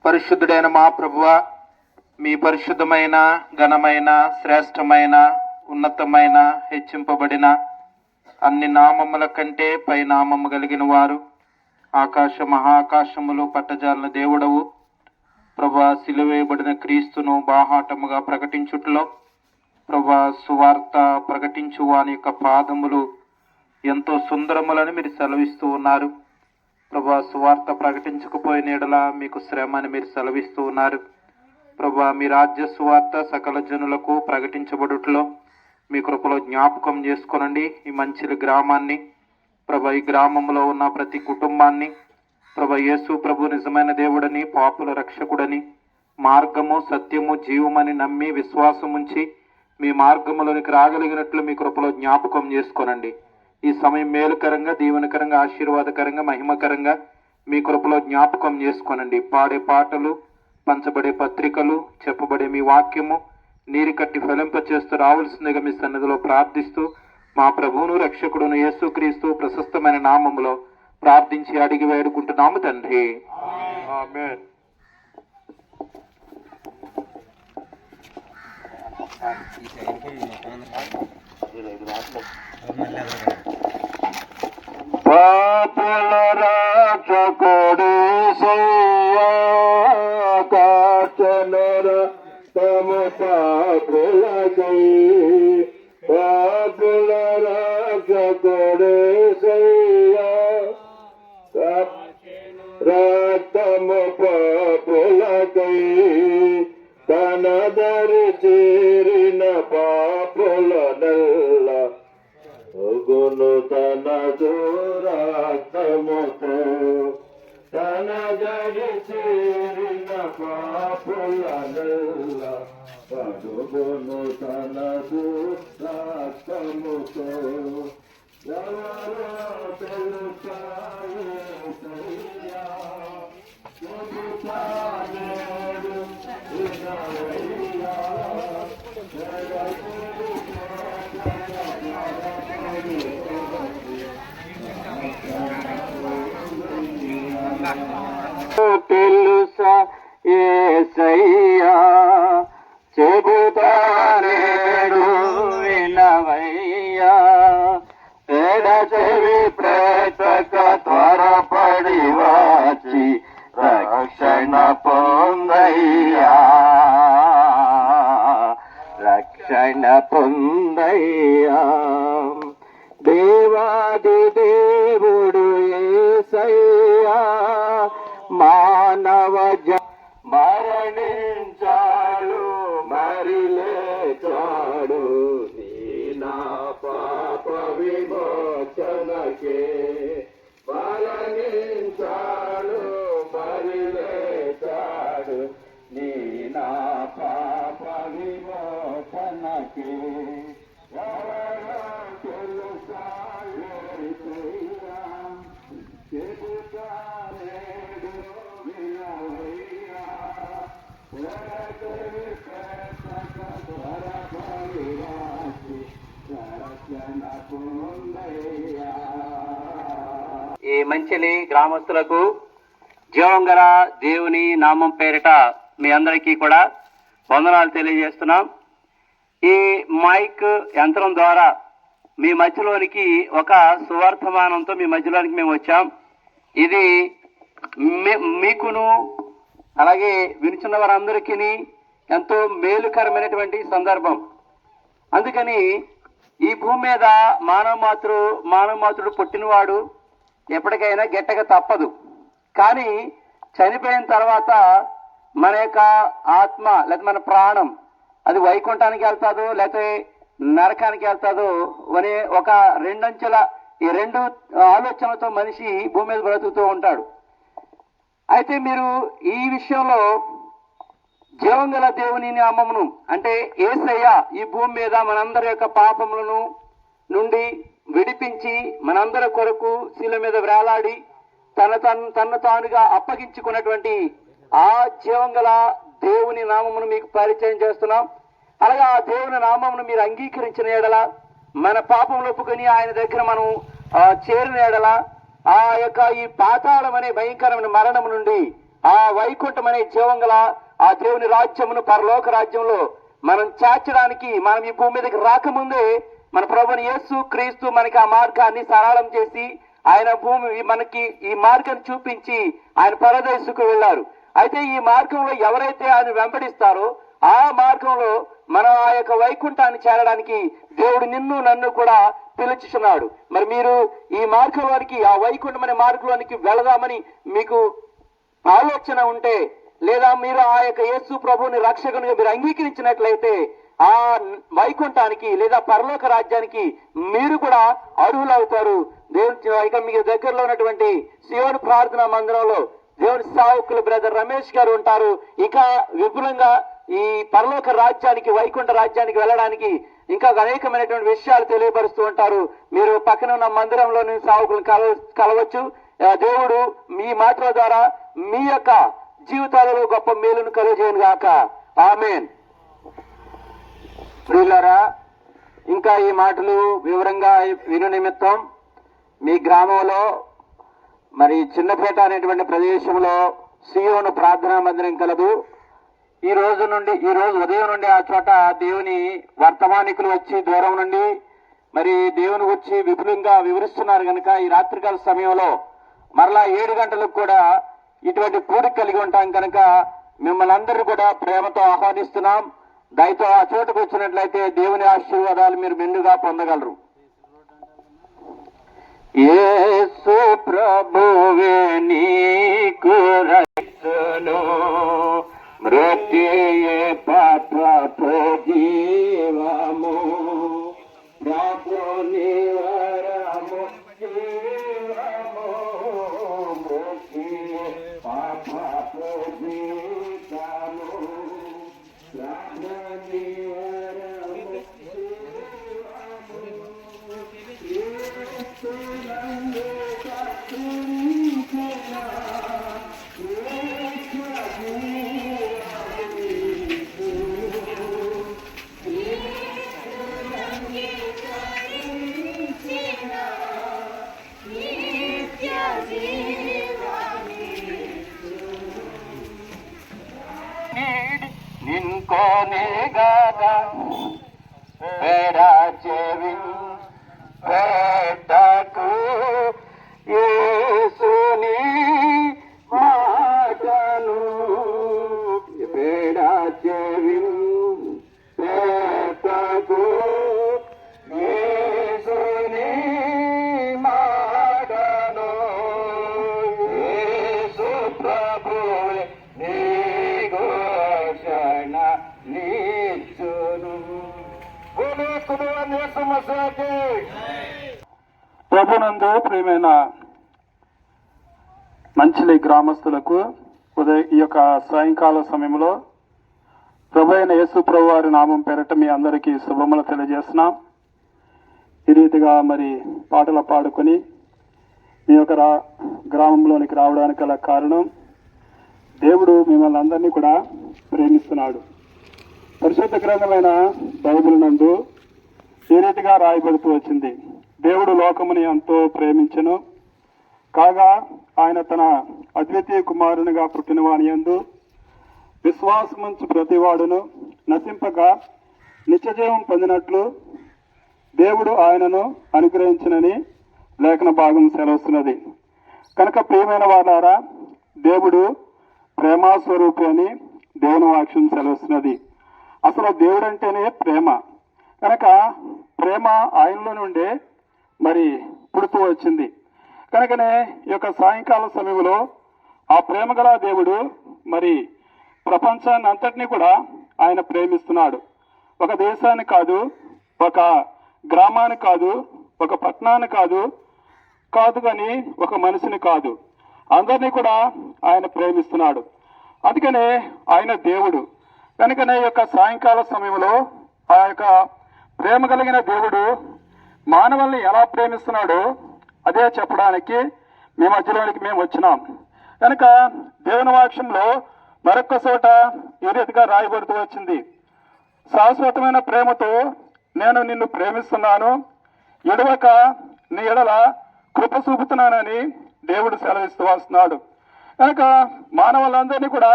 పరిశుద్ధుడైన మా ప్రభువా, మీ పరిశుద్ధమైన ఘనమైన శ్రేష్టమైన ఉన్నతమైన హెచ్చింపబడిన అన్ని నామముల కంటే పై నామము కలిగిన వారు, ఆకాశ మహాకాశములు పట్టజాలిన దేవుడవు ప్రభా, సిలువేయబడిన క్రీస్తును బాహాటముగా ప్రకటించుటలో ప్రభా, సువార్త ప్రకటించు వాని యొక్క పాదములు ఎంతో సుందరములని మీరు సెలవిస్తూ ఉన్నారు. ప్రభా, సువార్త ప్రకటించకపోయిన యెడల మీకు శ్రమ అని మీరు సెలవిస్తూ ఉన్నారు. ప్రభా, మీ రాజ్య సువార్త సకల జనులకు ప్రకటించబడుటలో మీ కృపలో జ్ఞాపకం చేసుకోనండి. ఈ మంచిలి గ్రామాన్ని ప్రభా, ఈ గ్రామంలో ఉన్న ప్రతి కుటుంబాన్ని ప్రభా, యేసు ప్రభు నిజమైన దేవుడని, పాపుల రక్షకుడని, మార్గము సత్యము జీవమని నమ్మి విశ్వాసం ఉంచి మీ మార్గములోనికి రాగలిగినట్లు మీ కృపలో జ్ఞాపకం చేసుకోనండి. ఈ సమయం మేలుకరంగా, దీవెనకరంగా, ఆశీర్వాదకరంగా, మహిమకరంగా మీ కృపలో జ్ఞాపకం చేసుకోనండి. పాడే పాటలు, పంచబడే పత్రికలు, చెప్పబడే మీ వాక్యము నీరు కట్టి ఫలింప చేస్తూ రావాల్సిందిగా మీ సన్నిధిలో ప్రార్థిస్తూ మా ప్రభువును రక్షకుడును యేసుక్రీస్తు ప్రశస్తమైన నామములో ప్రార్థించి అడిగి వేడుకుంటున్నాము తండ్రి, ఆమేన్. పాపుల రక్షకుడేసయ్యా, కాచనర తమ పాపులకై, పాపుల రక్షకుడేసయ్యా, రక్తమ పాపులకై, తన దరి చేరిన పాపులనల్ల గును తన దూరాత్మతో, తన దరి చేరిన పాపులనల్ల పడుగును తన దూరాత్మతో. ఎవరో తెలుసాయా తెలుసా యేసయ్యా, చెబుతానేడు వినవయ్యా, చెవి ప్రేతక త్వరపడి వచ్చి రక్షణ పొందయ్యా, రక్షణ పొందయ్యా. దేవాది దేవుడు యేసయ్యా, మానవ మరణించాడు, మరి లేచాడు, నీ నా పాప విమోచనకే. మరణించాడు, మరి లేచాడు, నీ నా పాప విమోచనకే. ఎవరో తెలుసా యేసయ్యా, చెబుతానేడు వినవయ్యా, ఈ మంచిలి గ్రామస్తులకు జీవంగల దేవుని నామం పేరిట మీ అందరికీ కూడా వందనాలు తెలియజేస్తున్నాం. ఈ మైక్ యంత్రం ద్వారా మీ మధ్యలోనికి ఒక సువర్తమానంతో మీ మధ్యలోనికి మేము వచ్చాం. ఇది మీకును అలాగే వినుచున్న వారందరికీ ఎంతో మేలుకరమైనటువంటి సందర్భం. అందుకని ఈ భూమి మీద మానవమాతృడు పుట్టినవాడు ఎప్పటికైనా గెట్టక తప్పదు. కానీ చనిపోయిన తర్వాత మన యొక్క ఆత్మ లేదా మన ప్రాణం అది వైకుంఠానికి వెళ్తాదో లేకపోతే నరకానికి వెళ్తాదో అనే ఒక ఈ రెండు ఆలోచనలతో మనిషి భూమి మీద బ్రతుకుతూ ఉంటాడు. అయితే మీరు ఈ విషయంలో జీవంగల దేవుని నామమును అంటే యేసయ్య ఈ భూమి మీద మనందరి యొక్క పాపములను నుండి విడిపించి మనందరి కొరకు శిల మీద వేలాడి తను తానుగా అప్పగించుకున్నటువంటి ఆ జీవంగల దేవుని నామమును మీకు పరిచయం చేస్తున్నాం. అలాగే ఆ దేవుని నామమును మీరు అంగీకరించిన ఎడల, మన పాపములు ఒప్పుకొని ఆయన దగ్గర మనం చేరిన ఎడల, ఆ యొక్క ఈ పాతాళం అనే భయంకరమైన మరణం నుండి ఆ వైకుంఠం అనే జీవం గల ఆ దేవుని రాజ్యమును పరలోక రాజ్యంలో మనం చేర్చడానికి మనం ఈ భూమి మీదకి రాకముందే మన ప్రభుని యేసు క్రీస్తు మనకి ఆ మార్గాన్ని సరళం చేసి ఆయన మనకి ఈ మార్గాన్ని చూపించి ఆయన పరదేశుకు వెళ్ళారు. అయితే ఈ మార్గంలో ఎవరైతే ఆయన వెంబడిస్తారో ఆ మార్గంలో మనం ఆ యొక్క వైకుంఠాన్ని చేరడానికి దేవుడు నిన్ను నన్ను కూడా పిలుచుచున్నాడు. మరి మీరు ఈ మార్గంలోనికి ఆ వైకుంఠం అనే మార్గంలోనికి వెళదామని మీకు ఆలోచన ఉంటే, లేదా మీరు ఆ యొక్క యేసు ప్రభువుని రక్షకునిగా మీరు అంగీకరించినట్లయితే ఆ వైకుంఠానికి లేదా పరలోక రాజ్యానికి మీరు కూడా అర్హులవుతారు. దేవుని ఇక మీకు దగ్గరలో ఉన్నటువంటి సియోను ప్రార్థనా మందిరంలో దేవుని సేవకులు బ్రదర్ రమేష్ గారు ఉంటారు. ఇక విపులంగా ఈ పరలోక రాజ్యానికి వైకుంఠ రాజ్యానికి వెళ్ళడానికి ఇంకా అనేకమైనటువంటి విషయాలు తెలియపరుస్తూ ఉంటారు. మీరు పక్కన ఉన్న మందిరంలోని సేవకులను కలవచ్చు. దేవుడు మీ మాటల ద్వారా మీ యొక్క జీవితాలలో గొప్ప మేలును కలుగజేయను గాక. ఆమేన్. ప్రియులారా, ఇంకా ఈ మాటలు వివరంగా విను నిమిత్తం మీ గ్రామంలో మరి చిన్నపేట అనేటువంటి ప్రదేశంలో సియోను ప్రార్థనా మందిరం కలదు. ఈ రోజు ఉదయం నుండి ఆ చోట దేవుని వర్తమానికులు వచ్చి దూరం నుండి మరి దేవుని వచ్చి విపులంగా వివరిస్తున్నారు కనుక ఈ రాత్రికాల సమయంలో మరలా 7 గంటలకు కూడా ఇటువంటి కూడిక కలిగి ఉంటాం కనుక మిమ్మల్ని అందరూ కూడా ప్రేమతో ఆహ్వానిస్తున్నాం. దయతో ఆ చోటుకు వచ్చినట్లయితే దేవుని ఆశీర్వాదాలు మీరు మెండుగా పొందగలరు. యేసు ప్రభువే నీకు రక్షణు, మృత్యుయే పాపపు జీవము, ప్రభుని వరము జీవము, మృత్యుయే పాపపు జీవము, ప్రభుని వరము జీవము. నిన్కోనే గాదా చెవిన్ పెట్టకు యేసుని మాటను, చెవిన్ పెట్టకు యేసుని మాటను, యేసు ప్రభువే నీ ఘోషణ నిచ్చును. ప్రభునందు ప్రియమైన మంచిలి గ్రామస్తులకు ఈ యొక్క సాయంకాల సమయంలో ప్రభు అయిన యేసు ప్రభు వారి నామం పేరట మీ అందరికీ శుభములు తెలియజేస్తున్నాం. ఈ రీతిగా మరి పాటలు పాడుకొని మీ యొక్క గ్రామంలోనికి రావడానికి గల కారణం దేవుడు మిమ్మల్ని అందరినీ కూడా ప్రేమిస్తున్నాడు. పరిశుద్ధ గ్రంథమైన బైబిల్ నందు ఈ రీతిగా రాయబడుతూ వచ్చింది. దేవుడు లోకముని ఎంతో ప్రేమించెను కాగా ఆయన తన అద్వితీయ కుమారునిగా పుట్టిన వాని యందు విశ్వాసముంచు ప్రతివాడును నశింపక నిత్యజీవం పొందినట్లు దేవుడు ఆయనను అనుగ్రహించినని లేఖన భాగం సెలవుస్తున్నది. కనుక ప్రియమైన వారారా, దేవుడు ప్రేమాస్వరూపి అని దేవుని వాక్యం సెలవుస్తున్నది. అసలు దేవుడు అంటేనే ప్రేమ కనుక ప్రేమ ఆయనలో నుండే మరి పుడుతూ వచ్చింది. కనుకనే ఈ యొక్క సాయంకాల సమయంలో ఆ ప్రేమ గల దేవుడు మరి ప్రపంచాన్ని అంతటినీ కూడా ఆయన ప్రేమిస్తున్నాడు. ఒక దేశాన్ని కాదు, ఒక గ్రామాన్ని కాదు, ఒక పట్టణాన్ని కాదు కానీ ఒక మనిషిని కాదు, అందరినీ కూడా ఆయన ప్రేమిస్తున్నాడు. అందుకనే ఆయన దేవుడు. కనుకనే ఈ యొక్క సాయంకాల సమయంలో ఆ యొక్క ప్రేమ కలిగిన దేవుడు మానవుల్ని ఎలా ప్రేమిస్తున్నాడో అదే చెప్పడానికి మీ మధ్యలోనికి మేము వచ్చినాం. కనుక దేవుని వాక్యంలో మరొక చోట ఈ రీతిగా రాయబడుతూ వచ్చింది. శాశ్వతమైన ప్రేమతో నేను నిన్ను ప్రేమిస్తున్నాను, ఎడవక నీ ఎడల కృప చూపుతున్నానని దేవుడు సెలవిస్తూ వస్తున్నాడు. కనుక మానవులందరినీ కూడా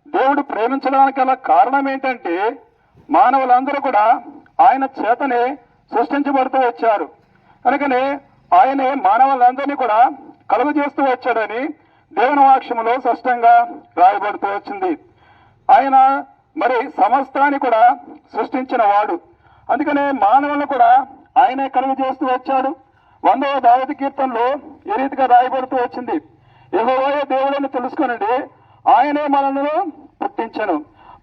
దేవుడు ప్రేమించడానికి గల కారణం ఏంటంటే మానవులందరూ కూడా ఆయన చేతనే సృష్టించబడుతూ వచ్చారు. కనుకనే ఆయనే మానవులందరినీ కూడా కలుగు చేస్తూ వచ్చాడని దేవుని వాక్యములో స్పష్టంగా రాయబడుతూ వచ్చింది. ఆయన మరి సమస్తాన్ని కూడా సృష్టించిన వాడు. అందుకనే మానవులను కూడా ఆయనే కలుగు చేస్తూ వచ్చాడు. 100వ దావీదు కీర్తనలో ఈ రీతిగా రాయబడుతూ వచ్చింది, యెహోవాయే దేవుడని తెలుసుకొనండి, ఆయనే మనల్ని పుట్టించను,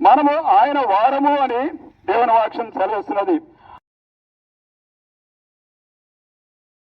మనము ఆయన వారము అని దేవుని వాక్యం సెలవిస్తున్నది.